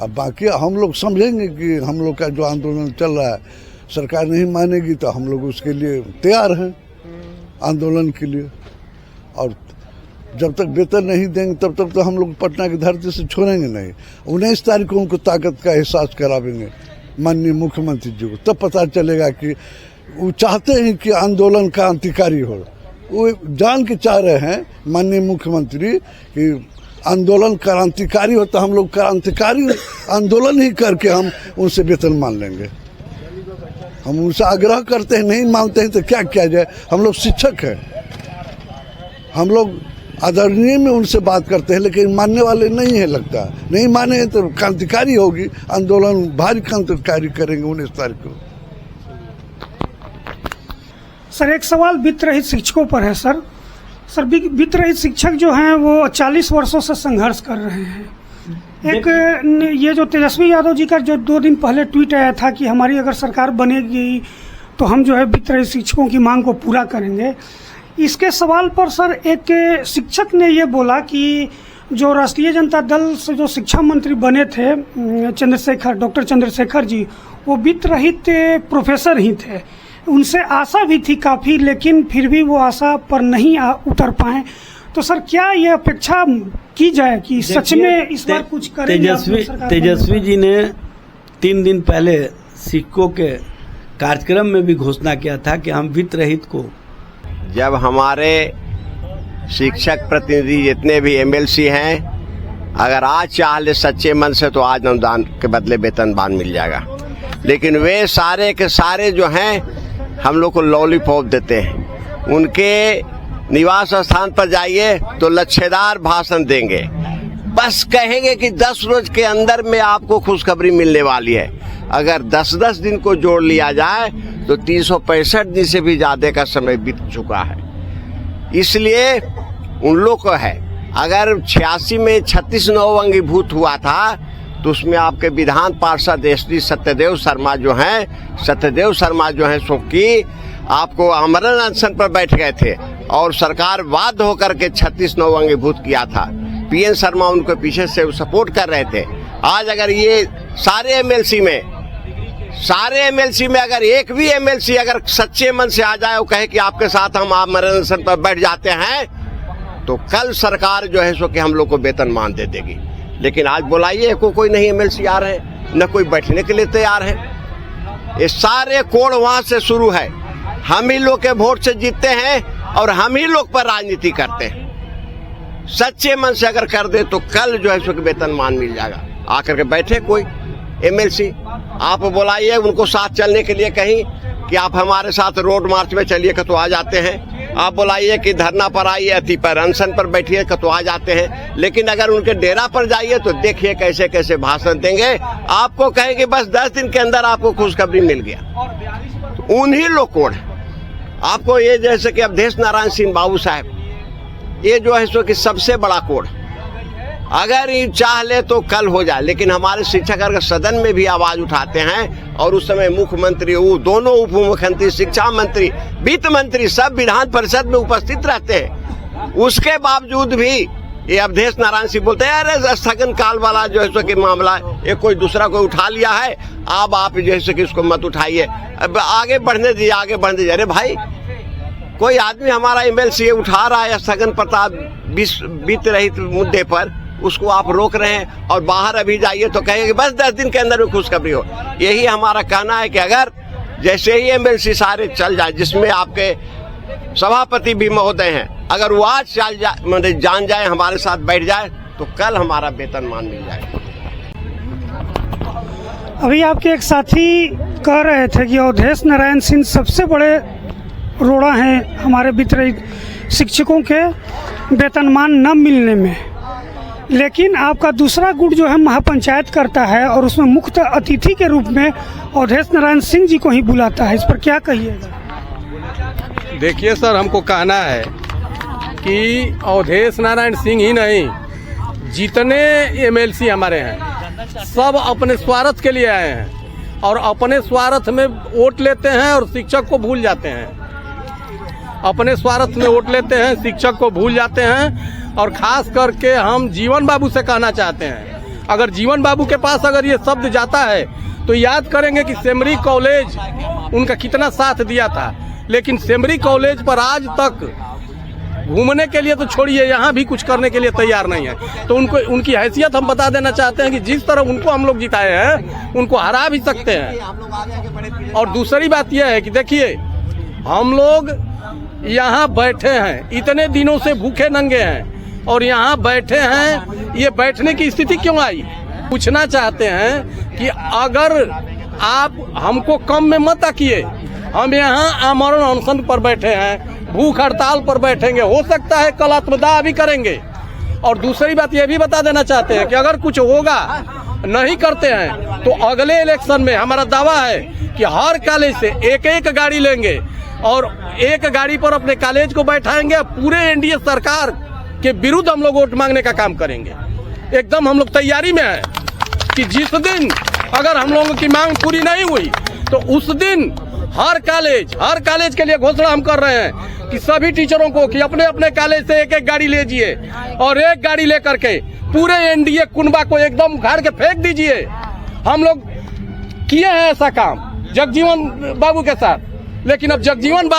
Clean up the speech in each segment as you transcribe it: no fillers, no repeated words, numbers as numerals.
अब बाकी हम लोग समझेंगे कि हम लोग का जो आंदोलन चल रहा है सरकार नहीं मानेगी तो हम लोग उसके लिए तैयार हैं आंदोलन के लिए। और जब तक वेतन नहीं देंगे तब तक तो हम लोग पटना की धरती से छोड़ेंगे नहीं। 19 तारीख को उनको ताकत का एहसास करावेंगे माननीय मुख्यमंत्री जी को, तब पता चलेगा कि वो चाहते हैं कि आंदोलन क्रांतिकारी हो। वो जान के चाह रहे हैं माननीय मुख्यमंत्री कि आंदोलन क्रांतिकारी हो, तो हम लोग क्रांतिकारी आंदोलन ही करके हम उनसे वेतन मान लेंगे। हम उनसे आग्रह करते हैं, नहीं मानते हैं तो क्या किया जाए। हम लोग शिक्षक हैं, हम लोग आदरणीय में उनसे बात करते हैं, लेकिन मानने वाले नहीं है। लगता नहीं माने तो क्रांतिकारी होगी, आंदोलन भारी क्रांतिकारी करेंगे 19 तारीख को। सर एक सवाल वित्त रहित शिक्षकों पर है। सर वित्त रहित शिक्षक जो हैं वो 40 वर्षों से संघर्ष कर रहे हैं। एक ये जो तेजस्वी यादव जी का जो 2 दिन पहले ट्वीट आया था कि हमारी अगर सरकार बनेगी तो हम जो है वित्त रहित शिक्षकों की मांग को पूरा करेंगे, इसके सवाल पर सर एक शिक्षक ने ये बोला कि जो राष्ट्रीय जनता दल से जो शिक्षा मंत्री बने थे डॉक्टर चंद्रशेखर जी, वो वित्त रहित प्रोफेसर ही थे। उनसे आशा भी थी काफ़ी, लेकिन फिर भी वो आशा पर नहीं उतर पाए। तो सर क्या ये अपेक्षा की जाए कि सच में इस बार कुछ करेंगे? तेजस्वी जी ने 3 दिन पहले शिक्षकों के कार्यक्रम में भी घोषणा किया था कि हम वित्त रहित को, जब हमारे शिक्षक प्रतिनिधि जितने भी एमएलसी हैं, अगर आज चाह ले सच्चे मन से तो आज अनुदान के बदले वेतनमान मिल जाएगा। लेकिन वे सारे के सारे जो हैं हम लोग को लॉलीपॉप देते हैं। उनके निवास स्थान पर जाइए तो लच्छेदार भाषण देंगे, बस कहेंगे कि 10 रोज के अंदर में आपको खुशखबरी मिलने वाली है। अगर 10-10 दिन को जोड़ लिया जाए तो 365 दिन से भी ज्यादा का समय बीत चुका है। इसलिए उन लोग को है, अगर 86 में 36 नव अंगीभूत हुआ था तो उसमें आपके विधान पार्षद SD सत्यदेव शर्मा जो हैं सो कि आपको आमरण अनशन पर बैठ गए थे और सरकार बाध्य होकर के 36 नव अंगीभूत किया था। PN शर्मा उनको पीछे से सपोर्ट कर रहे थे। आज अगर ये सारे एमएलसी में अगर एक भी एमएलसी अगर सच्चे मन से आ जाए और कहे कि आपके साथ हम आमरण अनशन पर बैठ जाते हैं तो कल सरकार जो है सो कि हम लोग को वेतनमान दे देगी। लेकिन आज बुलाइए कोई नहीं एमएलसी आ रहे हैं, न कोई बैठने के लिए तैयार है। ये सारे कोण वहां से शुरू है। हम ही लोग के वोट से जीतते हैं और हम ही लोग पर राजनीति करते हैं। सच्चे मन से अगर कर दे तो कल जो है सो वेतनमान मिल जाएगा। आकर के बैठे कोई एमएलसी, आप बुलाइए उनको साथ चलने के लिए कहीं कि आप हमारे साथ रोड मार्च में चलिए तो आ जाते हैं। आप बुलाइए कि धरना पर आइए, अति पर अनशन पर बैठिए तो आ जाते हैं। लेकिन अगर उनके डेरा पर जाइए तो देखिए कैसे कैसे भाषण देंगे। आपको कहेंगे बस 10 दिन के अंदर आपको खुशखबरी मिल गया। उन्हीं लोग कोड आपको ये जैसे कि अवधेश नारायण सिंह बाबू साहब, ये जो है सो कि सबसे बड़ा कोड, अगर ये चाह ले तो कल हो जाए। लेकिन हमारे शिक्षक अगर सदन में भी आवाज उठाते हैं और उस समय मुख्यमंत्री, वो दोनों उप मुख्यमंत्री, शिक्षा मंत्री, वित्त मंत्री सब विधान परिषद में उपस्थित रहते हैं, उसके बावजूद भी ये अवधेश नारायण सिंह बोलते हैं अरे स्थगन काल वाला जो है सो कि मामला ये कोई दूसरा कोई उठा लिया है, अब आप जो है सो कि इसको मत उठाइए, अब आगे बढ़ने दीजिए। अरे भाई, कोई आदमी हमारा एमएलसी उठा रहा है स्थगन प्रताप वित्त रहित मुद्दे पर, उसको आप रोक रहे हैं और बाहर अभी जाइए तो कहेंगे बस 10 दिन के अंदर में खुशखबरी हो। यही हमारा कहना है कि अगर जैसे ही एमएलसी सारे चल जाए, जिसमें आपके सभापति भी महोदय हैं, अगर वो आज जान जाए हमारे साथ बैठ जाए तो कल हमारा वेतनमान मिल जाए। अभी आपके एक साथी कह रहे थे कि अवधेश नारायण सिंह सबसे बड़े रोड़ा हैं हमारे वित्त रहित शिक्षकों के वेतनमान न मिलने में, लेकिन आपका दूसरा गुट जो है महापंचायत करता है और उसमें मुख्य अतिथि के रूप में अवधेश नारायण सिंह जी को ही बुलाता है। इस पर क्या कहिएगा? देखिए सर, हमको कहना है कि अवधेश नारायण सिंह ही नहीं, जितने एमएलसी हमारे हैं सब अपने स्वार्थ के लिए आए हैं और अपने स्वार्थ में वोट लेते हैं और शिक्षक को भूल जाते हैं। अपने स्वार्थ में वोट लेते हैं, शिक्षक को भूल जाते हैं। और खास करके हम जीवन बाबू से कहना चाहते हैं, अगर जीवन बाबू के पास अगर ये शब्द जाता है तो याद करेंगे कि सेमरी कॉलेज उनका कितना साथ दिया था, लेकिन सेमरी कॉलेज पर आज तक घूमने के लिए तो छोड़िए, यहाँ भी कुछ करने के लिए तैयार नहीं है। तो उनको उनकी हैसियत हम बता देना चाहते हैं कि जिस तरह उनको हम लोग जिताए हैं उनको हरा भी सकते हैं। और दूसरी बात यह है कि देखिए हम लोग यहाँ बैठे हैं, इतने दिनों से भूखे नंगे हैं और यहाँ बैठे हैं, ये बैठने की स्थिति क्यों आई? पूछना चाहते हैं कि अगर आप हमको कम में मत आकिए, हम यहाँ आमरण अनशन पर बैठे हैं, भूख हड़ताल पर बैठेंगे, हो सकता है कल आत्मदाह भी करेंगे। और दूसरी बात ये भी बता देना चाहते हैं कि अगर कुछ होगा नहीं करते हैं तो अगले इलेक्शन में हमारा दावा है कि हर कॉलेज से एक एक गाड़ी लेंगे और एक गाड़ी पर अपने कॉलेज को बैठाएंगे, पूरे एनडीए सरकार के विरुद्ध हम लोग वोट मांगने का काम करेंगे। एकदम हम लोग तैयारी में हैं कि जिस दिन अगर हम लोगों की मांग पूरी नहीं हुई तो उस दिन हर कॉलेज के लिए घोषणा हम कर रहे हैं कि सभी टीचरों को कि अपने अपने कॉलेज से एक एक गाड़ी लीजिए और एक गाड़ी लेकर के पूरे एनडीए कुनबा को एकदम उखाड़ के फेंक दीजिए। हम लोग किए हैं ऐसा काम जगजीवन बाबू के साथ, लेकिन अब जीवन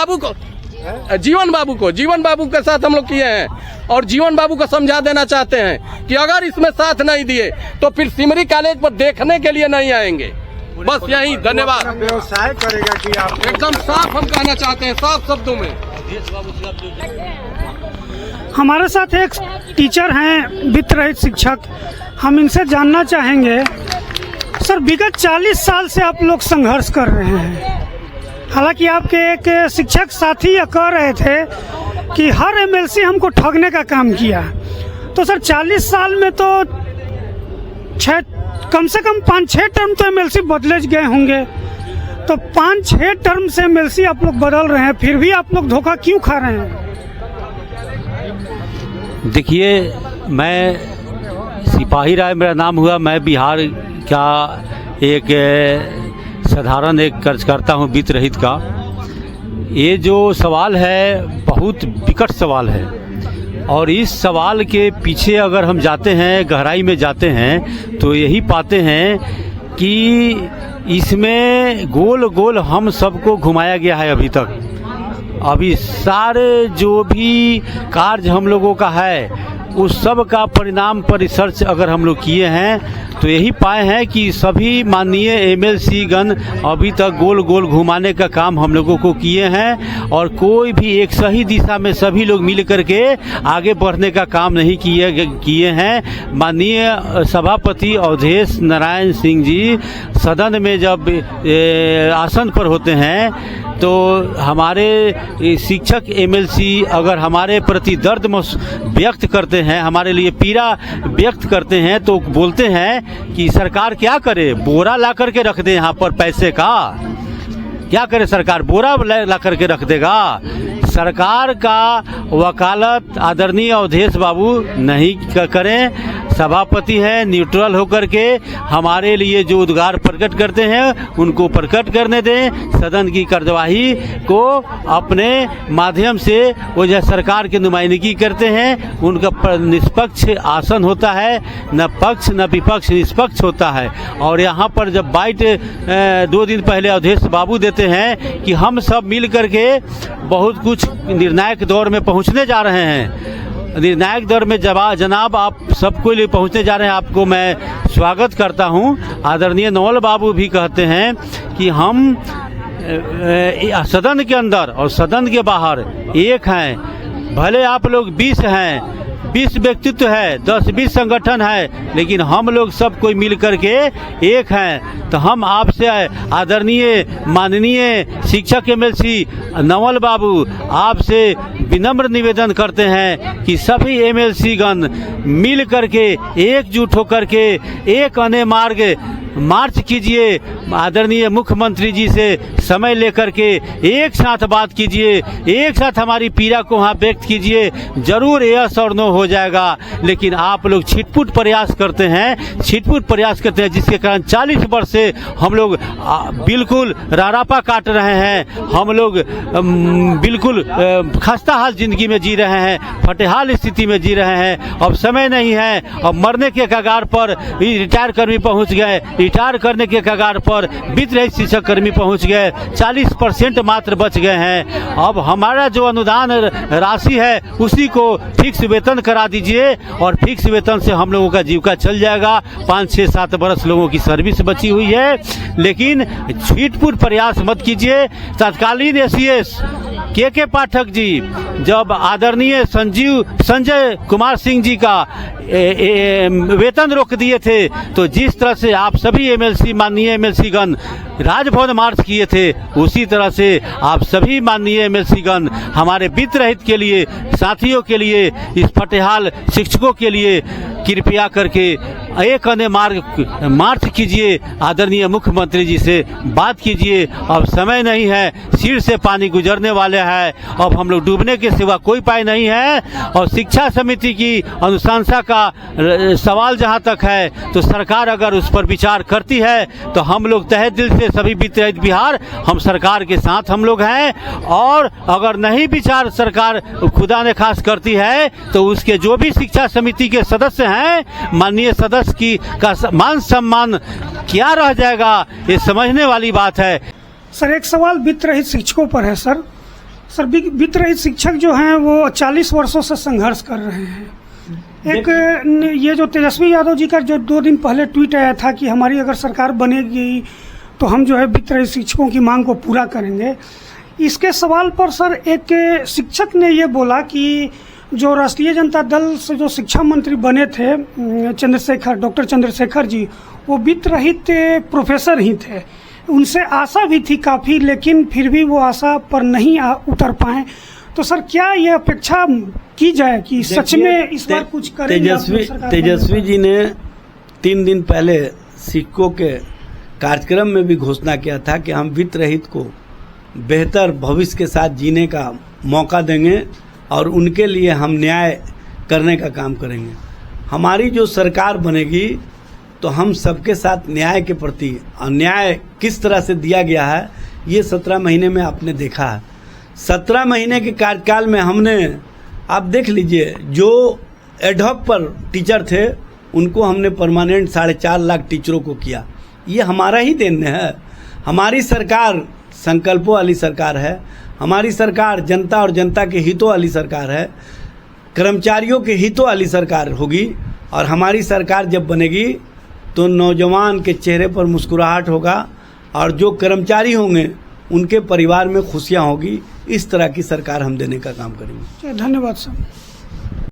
बाबू के साथ हम लोग किए हैं और जीवन बाबू को समझा देना चाहते हैं कि अगर इसमें साथ नहीं दिए तो फिर सिमरी कॉलेज पर देखने के लिए नहीं आएंगे। बस यही, धन्यवाद। व्यवसाय करेगा कि आप एकदम साफ हम कहना चाहते हैं, साफ शब्दों में। हमारे साथ एक टीचर हैं, वित्त रहित शिक्षक, हम इनसे जानना चाहेंगे सर, विगत 40 साल से आप लोग संघर्ष कर रहे हैं। हालांकि आपके एक शिक्षक साथी कह रहे थे कि हर एमएलसी हमको ठगने का काम किया। तो सर 40 साल में तो कम से कम 5-6 टर्म तो एमएलसी बदले गए होंगे, तो 5-6 टर्म से एमएलसी आप लोग बदल रहे हैं, फिर भी आप लोग धोखा क्यों खा रहे हैं? देखिए, मैं सिपाही राय मेरा नाम हुआ, मैं बिहार का एक साधारण एक कार्यकर्ता हूँ वित्त रहित का। ये जो सवाल है बहुत विकट सवाल है और इस सवाल के पीछे अगर हम जाते हैं, गहराई में जाते हैं तो यही पाते हैं कि इसमें गोल गोल हम सबको घुमाया गया है अभी तक। अभी सारे जो भी कार्य हम लोगों का है उस सब का परिणाम पर रिसर्च अगर हम लोग किए हैं तो यही पाए हैं कि सभी माननीय एमएलसी गण अभी तक गोल गोल घुमाने का काम हम लोगों को किए हैं और कोई भी एक सही दिशा में सभी लोग मिल करके आगे बढ़ने का काम नहीं किए हैं। माननीय सभापति अवधेश नारायण सिंह जी सदन में जब आसन पर होते हैं तो हमारे शिक्षक एमएलसी अगर हमारे प्रति दर्द व्यक्त करते हैं, हमारे लिए पीड़ा व्यक्त करते हैं तो बोलते हैं कि सरकार क्या करे, बोरा ला करके रख दे यहाँ पर पैसे का। क्या करे सरकार, बोरा ला करके रख देगा? सरकार का वकालत आदरणीय अवधेश बाबू नहीं करें। सभापति है, न्यूट्रल होकर के हमारे लिए जो उद्गार प्रकट करते हैं उनको प्रकट करने दें। सदन की कार्यवाही को अपने माध्यम से वो जो सरकार की नुमाइंदगी करते हैं उनका निष्पक्ष आसन होता है, न पक्ष न विपक्ष, निष्पक्ष होता है। और यहाँ पर जब बाइट 2 दिन पहले अवधेश बाबू देते हैं कि हम सब मिल करके बहुत कुछ निर्णायक दौर में पहुँचने जा रहे हैं, निर्णायक दौर में जनाब आप सबको लिए पहुंचने जा रहे हैं, आपको मैं स्वागत करता हूं। आदरणीय नवल बाबू भी कहते हैं कि हम सदन के अंदर और सदन के बाहर एक हैं, भले आप लोग 20 हैं, 20 व्यक्तित्व है, 10-20 संगठन है, लेकिन हम लोग सब कोई मिल करके एक हैं। तो हम आपसे आदरणीय माननीय शिक्षक एमएलसी नवल बाबू आपसे विनम्र निवेदन करते हैं कि सभी एमएलसी गण मिल करके एकजुट होकर के एक अन्य मार्ग मार्च कीजिए, आदरणीय मुख्यमंत्री जी से समय लेकर के एक साथ बात कीजिए, एक साथ हमारी पीड़ा को वहाँ व्यक्त कीजिए, जरूर यस और नो हो जाएगा। लेकिन आप लोग छिटपुट प्रयास करते हैं, जिसके कारण 40 वर्ष से हम लोग बिल्कुल रारापा काट रहे हैं, हम लोग बिल्कुल खस्ता हाल जिंदगी में जी रहे हैं, फटेहाल स्थिति में जी रहे हैं। अब समय नहीं है, अब मरने के कगार पर रिटायर कर्मी पहुंच गए, रिटायर करने के कगार पर वित्त रहित शिक्षक कर्मी पहुंच गए, 40% मात्र बच गए हैं। अब हमारा जो अनुदान राशि है उसी को फिक्स वेतन करा दीजिए और फिक्स वेतन से हम लोगों का जीविका चल जाएगा। 5, 6, 7 बरस लोगों की सर्विस बची हुई है, लेकिन छीटपुट प्रयास मत कीजिए। तत्कालीन एसीएस के पाठक जी जब आदरणीय संजय कुमार सिंह जी का वेतन रोक दिए थे, तो जिस तरह से आप सभी एमएलसी, माननीय एमएलसी गण राजभवन मार्च किए थे, उसी तरह से आप सभी माननीय एमएलसी गण हमारे वित्त रहित के लिए, साथियों के लिए, इस फटेहाल शिक्षकों के लिए कृपया करके एक अन्य मार्च कीजिए, आदरणीय मुख्यमंत्री जी से बात कीजिए। अब समय नहीं है, सिर से पानी गुजरने वाले हैं, अब हम लोग डूबने के सिवा कोई उपाय नहीं है। और शिक्षा समिति की अनुशंसा का सवाल जहां तक है, तो सरकार अगर उस पर विचार करती है तो हम लोग तहे दिल से सभी वित्त रहित बिहार, हम सरकार के साथ हम लोग हैं। और अगर नहीं विचार सरकार खुदा ने खास करती है, तो उसके जो भी शिक्षा समिति के सदस्य हैं, माननीय सदस्य की का मान सम्मान क्या रह जाएगा, ये समझने वाली बात है। सर, एक सवाल वित्त रहित शिक्षकों पर है। सर वित्त रहित शिक्षक जो हैं वो 40 वर्षों से संघर्ष कर रहे हैं। एक ये जो तेजस्वी यादव जी का जो 2 दिन पहले ट्वीट आया था कि हमारी अगर सरकार बनेगी तो हम जो है वित्त रहित शिक्षकों की मांग को पूरा करेंगे, इसके सवाल पर सर एक शिक्षक ने ये बोला कि जो राष्ट्रीय जनता दल से जो शिक्षा मंत्री बने थे डॉक्टर चंद्रशेखर जी, वो वित्त रहित प्रोफेसर ही थे, उनसे आशा भी थी काफ़ी, लेकिन फिर भी वो आशा पर नहीं उतर पाए। तो सर क्या ये अपेक्षा की जाए कि सच में इस बार कुछ करेंगे? तेजस्वी जी ने 3 दिन पहले शिक्षकों के कार्यक्रम में भी घोषणा किया था कि हम वित्त रहित को बेहतर भविष्य के साथ जीने का मौका देंगे और उनके लिए हम न्याय करने का काम करेंगे। हमारी जो सरकार बनेगी तो हम सबके साथ न्याय के प्रति, और न्याय किस तरह से दिया गया है ये 17 महीने में आपने देखा है। 17 महीने के कार्यकाल में हमने, आप देख लीजिए, जो एडहॉक पर टीचर थे उनको हमने परमानेंट 4.5 लाख टीचरों को किया। ये हमारा ही देन है। हमारी सरकार संकल्पों वाली सरकार है, हमारी सरकार जनता और जनता के हितों वाली सरकार है, कर्मचारियों के हितों वाली सरकार होगी। और हमारी सरकार जब बनेगी तो नौजवान के चेहरे पर मुस्कुराहट होगा और जो कर्मचारी होंगे उनके परिवार में खुशियां होगी। इस तरह की सरकार हम देने का काम करेंगे। धन्यवाद सर।